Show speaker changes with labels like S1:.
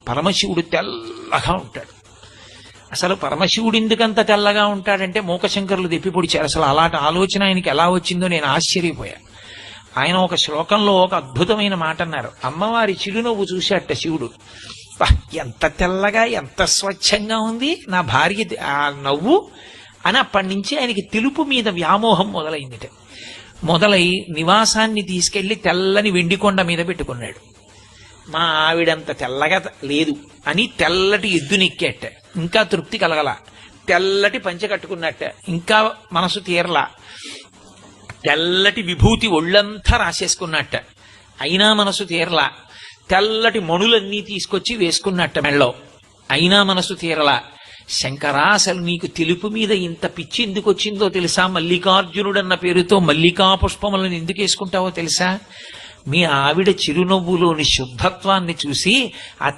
S1: పరమశివుడు తెల్లగా ఉంటాడు. అసలు పరమశివుడు ఎందుకంత తెల్లగా ఉంటాడంటే మూకశంకరులు దెప్పి పొడిచారు. అసలు అలాంటి ఆలోచన ఆయనకి ఎలా వచ్చిందో నేను ఆశ్చర్యపోయాను. ఆయన ఒక శ్లోకంలో ఒక అద్భుతమైన మాట అన్నారు. అమ్మవారి చిరునవ్వు చూశాట శివుడు. ఎంత తెల్లగా ఎంత స్వచ్ఛంగా ఉంది నా భార్య ఆ నవ్వు అని అప్పటి నుంచి ఆయనకి తెలుపు మీద వ్యామోహం మొదలైందిట. మొదలై నివాసాన్ని తీసుకెళ్లి తెల్లని వెండికొండ మీద పెట్టుకున్నాడు. మా ఆవిడంత తెల్లగా లేదు అని తెల్లటి ఎద్దునెక్కేట, ఇంకా తృప్తి కలగల. తెల్లటి పంచె కట్టుకున్నట్ట, ఇంకా మనసు తీరలా. తెల్లటి విభూతి ఒళ్ళంతా రాసేసుకున్నట్ట, అయినా మనసు తీరలా. తెల్లటి మణులన్నీ తీసుకొచ్చి వేసుకున్నట్ట మెళ్ళో, అయినా మనసు తీరలా. శంకరా, అసలు నీకు తెలుపు మీద ఇంత పిచ్చి ఎందుకు వచ్చిందో తెలుసా? మల్లికార్జునుడన్న పేరుతో మల్లికా పుష్పములను ఎందుకు వేసుకుంటావో తెలుసా? మీ ఆవిడ చిరునవ్వులోని శుద్ధత్వాన్ని చూసి ఆ